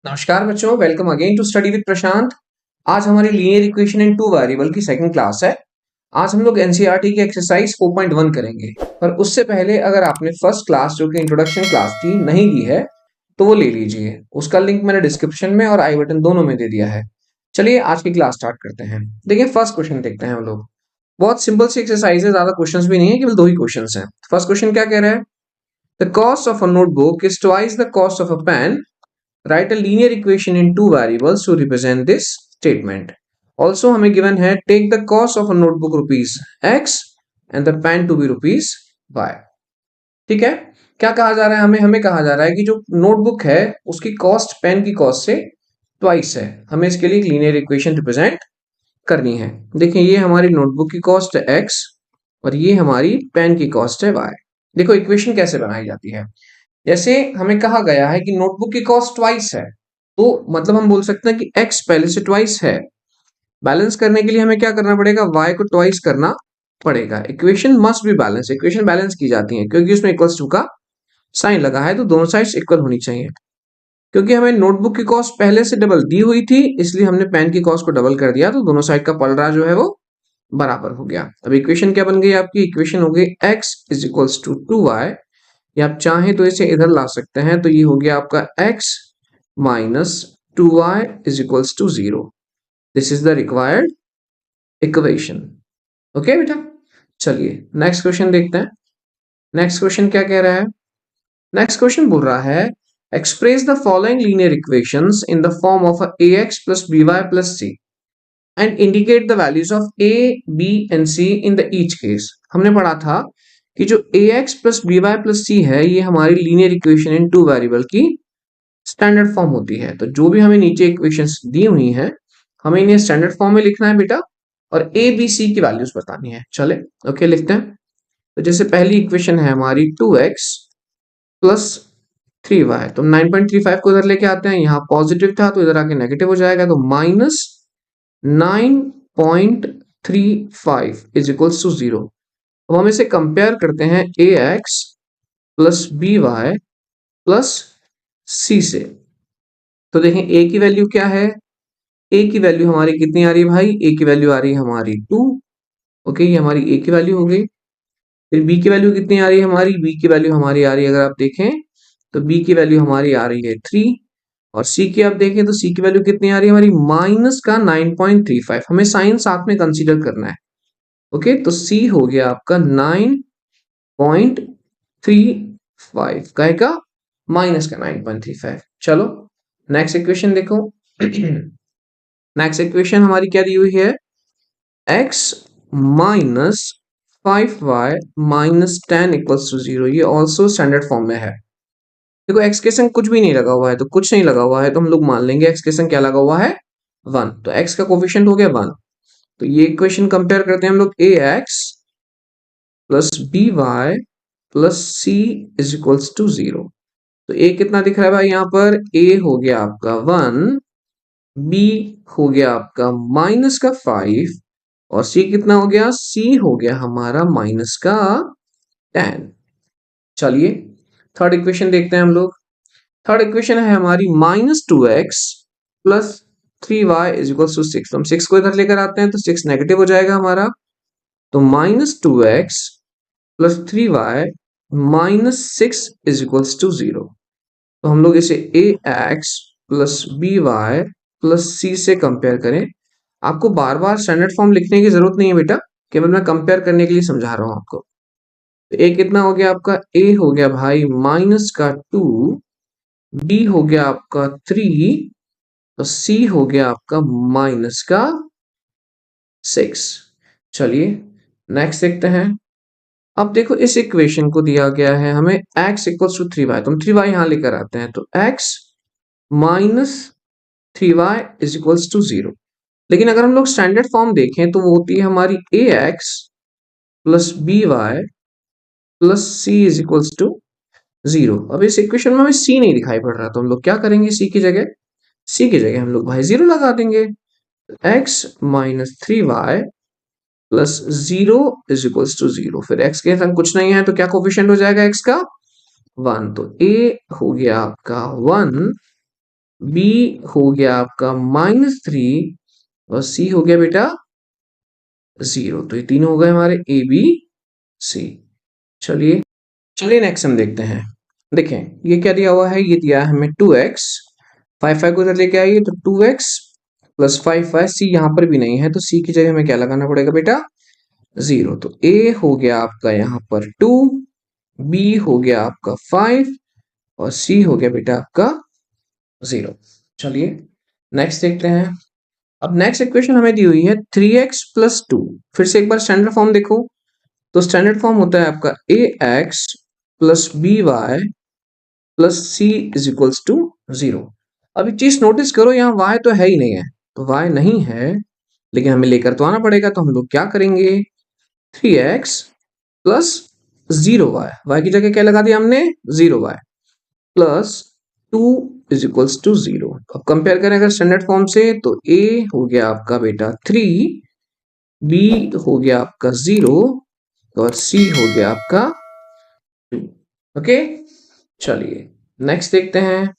नमस्कार बच्चों, welcome again to study with Prashant. आज हमारी linear equation in two variable की सेकंड क्लास है। आज हम लोग एनसीईआरटी की एक्सरसाइज 4.1 करेंगे। पर उससे पहले अगर आपने फर्स्ट क्लास जो कि इंट्रोडक्शन क्लास थी नहीं ली है तो वो ले लीजिए। उसका लिंक मैंने डिस्क्रिप्शन में और आई बटन दोनों में दे दिया है। चलिए आज की क्लास स्टार्ट करते हैं। देखिए फर्स्ट क्वेश्चन देखते हैं हम लोग। बहुत सिंपल सी एक्सरसाइज है, ज्यादा क्वेश्चन भी नहीं है, केवल दो ही क्वेश्चन है। फर्स्ट क्वेश्चन क्या कह रहा है? The cost of a notebook is twice the cost of a pen. Write a linear equation in two variables to represent this statement. Also हमें given है take the cost of a notebook rupees x and the pen to be rupees y. ठीक है, क्या कहा जा रहा है? हमें कहा जा रहा है कि जो नोटबुक है उसकी कॉस्ट पेन की कॉस्ट से ट्वाइस है। हमें इसके लिए एक लीनियर इक्वेशन रिप्रेजेंट करनी है। देखिए ये हमारी नोटबुक की कॉस्ट है x और ये हमारी पेन की कॉस्ट है y। देखो इक्वेशन कैसे बनाई जाती है। जैसे हमें कहा गया है कि नोटबुक की कॉस्ट ट्वाइस है, तो मतलब हम बोल सकते हैं कि x पहले से ट्वाइस है। बैलेंस करने के लिए हमें क्या करना पड़ेगा? y को ट्वाइस करना पड़ेगा। Equation must be balance, equation balance की जाती है क्योंकि उसमें इक्वल्स टू का साइन लगा है, तो दोनों साइड्स इक्वल होनी चाहिए। क्योंकि हमें नोटबुक की कॉस्ट पहले से डबल दी हुई थी, इसलिए हमने पेन की कॉस्ट को डबल कर दिया, तो दोनों साइड का पलड़ा जो है वो बराबर हो गया। अब इक्वेशन क्या बन गई? आपकी इक्वेशन हो गई x is equals to 2y, या आप चाहें तो इसे इधर ला सकते हैं, तो ये हो गया आपका x minus 2y is equals to 0। This is the required equation. Okay बेटा, चलिए नेक्स्ट क्वेश्चन देखते हैं। नेक्स्ट क्वेश्चन क्या कह रहा है? नेक्स्ट क्वेश्चन बोल रहा है express the following linear equations in the form of ax plus by plus c and indicate the values of a, b and c in the each case. हमने पढ़ा था कि जो ax plus by plus c है ये हमारी linear equation in two variable की standard form होती है। तो जो भी हमें नीचे इक्वेशंस दी हुई हैं हमें इन्हें स्टैंडर्ड फॉर्म में लिखना है बेटा, और ए बी सी की वैल्यूज बतानी है। चले ओके लिखते हैं। तो जैसे पहली इक्वेशन है हमारी 2x प्लस 3y, तो 9.35 को इधर लेके आते हैं, यहाँ पॉजिटिव था तो इधर आके नेगेटिव हो जाएगा, तो माइनस 9.35 इज इक्वल्स टू 0। अब हम इसे कंपेयर करते हैं ax plus by plus c से। तो देखें a की वैल्यू क्या है? a की वैल्यू हमारी कितनी आ रही है भाई? a की वैल्यू आ रही है हमारी 2। ओके, ये हमारी a की वैल्यू हो गई। फिर b की वैल्यू कितनी आ रही है हमारी? b की वैल्यू हमारी आ रही है, अगर आप देखें तो b की वैल्यू हमारी आ रही है 3। और c की आप देखें तो c की वैल्यू कितनी आ रही है हमारी? माइनस का 9.35। हमें साइन साथ में कंसीडर करना है। ओके, तो c हो गया आपका 9.35 कहेगा माइनस का 9.35। चलो नेक्स्ट इक्वेशन देखो। नेक्स्ट इक्वेशन हमारी क्या दी हुई है? x minus 5y minus 10 equals to 0। ये ऑल्सो स्टैंडर्ड फॉर्म में है। देखो x के संग कुछ भी नहीं लगा हुआ है, तो कुछ नहीं लगा हुआ है तो हम लोग मान लेंगे x के संग क्या लगा हुआ है? 1। तो x का कोफिशिएंट हो गया 1। तो ये इक्वेशन कंपेयर करते हैं हम लोग ax plus by plus c is equals to 0। तो a कितना दिख रहा है भाई? यहाँ पर a हो गया आपका 1, b हो गया आपका माइनस का 5 और c कितना हो गया? c हो गया हमारा माइनस का 10। चलिए थर्ड इक्वेशन देखते हैं हम लोग। थर्ड इक्वेशन है हमारी minus 2x plus 3y is equals to 6। तो हम 6 को इधर लेकर आते हैं तो 6 नेगेटिव हो जाएगा हमारा, तो minus 2x plus 3y minus 6 is equals to 0। तो हम लोग इसे ax plus by plus c से कंपेयर करें। आपको बार बार स्टैंडर्ड फॉर्म लिखने की जरूरत नहीं है बेटा, केवल मैं कंपेयर करने के लिए समझा रहा हूं आपको। तो a कितना हो गया आपका? a हो गया भाई माइनस का 2, b हो गया आपका 3 और c हो गया आपका माइनस का 6। चलिए नेक्स्ट देखते हैं। अब देखो इस इक्वेशन को दिया गया है हमें x इक्वल्स टू 3y, तो हम 3y यहां लेकर आते हैं, तो x minus 3y is equals to 0। लेकिन अगर हम लोग स्टैंडर्ड फॉर्म देखें तो वो होती है हमारी ax plus by plus c is equals to 0। अब इस इक्वेशन में हमें c नहीं दिखाई पड़ रहा, तो हम लोग क्या करेंगे? c की जगह हम लोग भाई 0 लगा देंगे। x minus 3y plus 0 is equals to 0। फिर x के संग कुछ नहीं है तो क्या कोफिशिएंट हो जाएगा x का? 1। तो a हो गया आपका 1, बी हो गया आपका -3 और सी हो गया बेटा 0। तो ये तीनों हो गए हमारे ए बी सी। चलिए चलिए नेक्स्ट हम देखते हैं। देखें ये क्या दिया हुआ है, ये दिया है हमें 2x, 5 को इधर लेके आइए तो 2x प्लस 5 सी यहाँ पर भी नहीं है तो सी की जगह हमें क्या लगाना पड़ेगा बेटा 0। तो a हो गया आपका यहाँ पर 2, b हो गया आपका 5 और c हो गया बेटा आपका 0। चलिए नेक्स्ट देखते हैं। अब नेक्स्ट इक्वेशन हमें दी हुई है 3x प्लस 2। फिर से एक बार स्टैंडर्ड फॉर्म देखो तो स्टैंडर्ड फॉर्म होता है आपका ax plus by plus c is equals to 0। अब एक चीज नोटिस करो, यहाँ y तो है ही नहीं है, तो y नहीं है लेकिन हमें लेकर तो आना पड़ेगा। तो हम लोग क्या करेंगे 3x प्लस 0y, y की जगह क्या लगा दिया हमने 0y plus 2 is equals to 0। अब कंपेयर करें अगर स्टैंडर्ड फॉर्म से तो a हो गया आपका बेटा 3, b हो गया आपका 0 और c हो गया आपका 2। ओके चलिए नेक्स्ट देखते हैं।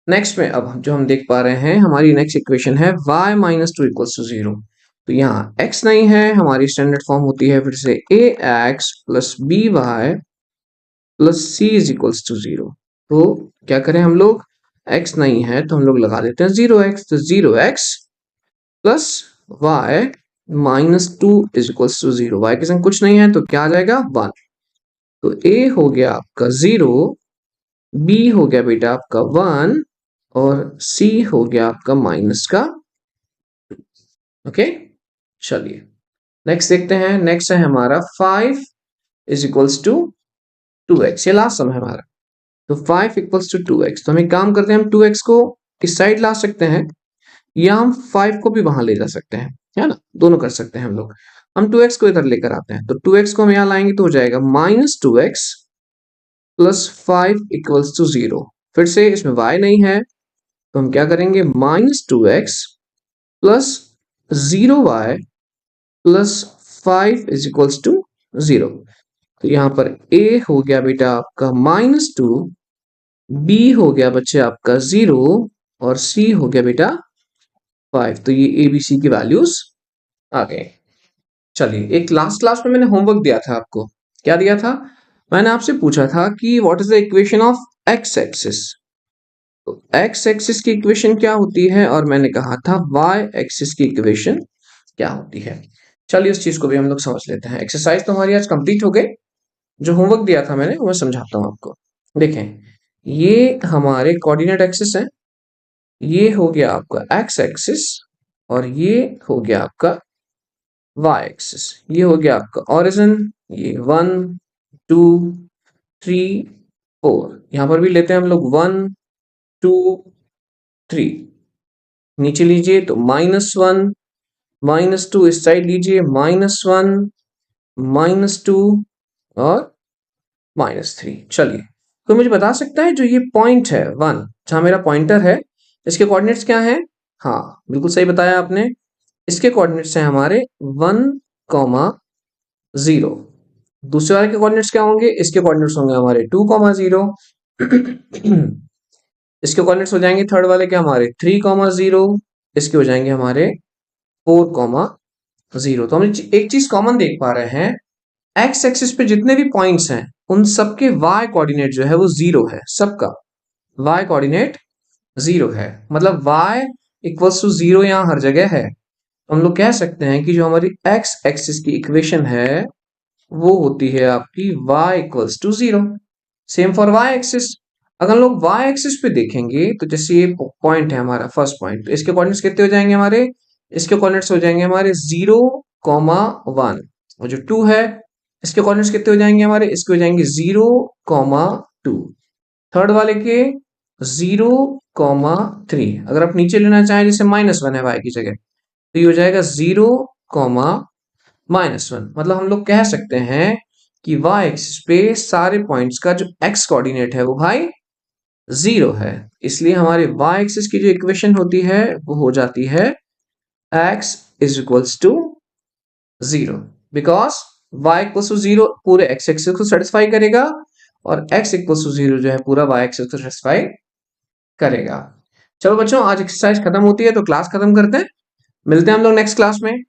नेक्स्ट में अब जो हम देख पा रहे हैं हमारी नेक्स्ट इक्वेशन है y माइनस 2 इक्वल्स टू 0। तो यहाँ x नहीं है, हमारी स्टैंडर्ड फॉर्म होती है फिर से ax plus by plus c is equals to 0। तो क्या करें हम लोग, x नहीं है तो हम लोग लगा देते हैं 0x। तो 0x plus y minus 2 is equals to 0। y के संग कुछ नहीं है तो क्या आ जाएगा 1। तो a हो गया आपका 0, b हो गया बेटा आपका 1 और c हो गया आपका माइनस का। ओके चलिए नेक्स्ट देखते हैं। नेक्स्ट है हमारा 5 इज इक्वल्स टू 2x, ये लास्ट सम है हमारा। तो 5 इक्वल्स टू 2x, तो हम एक काम करते हैं हम 2x को इस साइड ला सकते हैं या हम 5 को भी वहां ले जा सकते हैं, है ना, दोनों कर सकते हैं हम लोग। हम 2x को इधर लेकर आते हैं तो 2x को हम यहाँ लाएंगे तो हो जाएगा -2x प्लस 5 इक्वल्स टू 0। फिर से इसमें y नहीं है तो हम क्या करेंगे -2x plus 0y plus 5 is equals to 0। तो यहाँ पर a हो गया बेटा आपका -2, b हो गया बच्चे आपका 0 और c हो गया बेटा 5। तो ये a b c की वैल्यूज आ गए। चलिए एक लास्ट क्लास में मैंने होमवर्क दिया था आपको। क्या दिया था, मैंने आपसे पूछा था कि what is the equation of x axis. तो x एक्सिस की इक्वेशन क्या होती है और मैंने कहा था y एक्सिस की इक्वेशन क्या होती है। चलिए उस चीज को भी हम लोग समझ लेते हैं। एक्सरसाइज तो हमारी आज कंप्लीट हो गई। जो होमवर्क दिया था मैंने वो मैं समझाता हूँ आपको। देखें ये हमारे कोऑर्डिनेट एक्सिस है, ये हो गया आपका x एक्सिस और ये हो गया आपका y एक्सिस। ये हो गया आपका ओरिजिन, ये 1 2 3 4। यहां पर भी लेते हैं हम लोग 1 2 3। नीचे लीजिए तो -1 -2, इस साइड लीजिए -1 -2 और -3। चलिए तो मुझे बता सकता है जो ये पॉइंट है 1 जहां मेरा पॉइंटर है, इसके कोऑर्डिनेट्स क्या हैं। हाँ बिल्कुल सही बताया आपने, इसके कोऑर्डिनेट्स हैं हमारे 1, 0। दूसरे वाले के कोऑर्डिनेट्स क्या होंगे, इसके कोऑर्डिनेट्स होंगे हमारे 2, 0। इसके कोऑर्डिनेट्स हो जाएंगे थर्ड वाले के हमारे 3, 0। इसके हो जाएंगे हमारे 4, 0। तो हम एक चीज कॉमन देख पा रहे हैं, एक्स एक्सिस पे जितने भी पॉइंट्स हैं उन सबके वाई कोऑर्डिनेट जो है वो 0 है। सबका वाई कोऑर्डिनेट 0 है, मतलब वाई इक्वल्स टू 0 यहाँ हर जगह है। हम लोग कह सकते हैं कि जो हमारी एक्स एक्सिस की इक्वेशन है वो होती है आपकी y equals to 0। Same for y axis. अगर हम लोग y एक्सिस पे देखेंगे तो जैसे ये पॉइंट है हमारा फर्स्ट पॉइंट, तो इसके कोऑर्डिनेट्स कितने हो जाएंगे हमारे, इसके कोऑर्डिनेट्स हो जाएंगे हमारे 0, 1। और जो 2 है इसके कोऑर्डिनेट्स कितने हो जाएंगे हमारे, इसके हो जाएंगे 0, 2। थर्ड वाले के 0, 3। अगर आप नीचे लेना चाहें जैसे -1 है y की जगह तो ये हो जाएगा 0, -1। मतलब हम लोग कह सकते हैं कि y एक्सिस पे सारे पॉइंट्स का जो x कोऑर्डिनेट है वो भाई 0 है। इसलिए हमारे y एक्सिस की जो इक्वेशन होती है वो हो जाती है x is equals to 0, because y equals to 0 पूरे x एक्सिस को सेटिस्फाई करेगा और x इक्वल्स टू 0 जो है पूरा y एक्सिस को सेटिस्फाई करेगा। चलो बच्चों, आज एक्सरसाइज खत्म होती है तो क्लास खत्म करते हैं। मिलते हैं हम लोग नेक्स्ट क्लास में।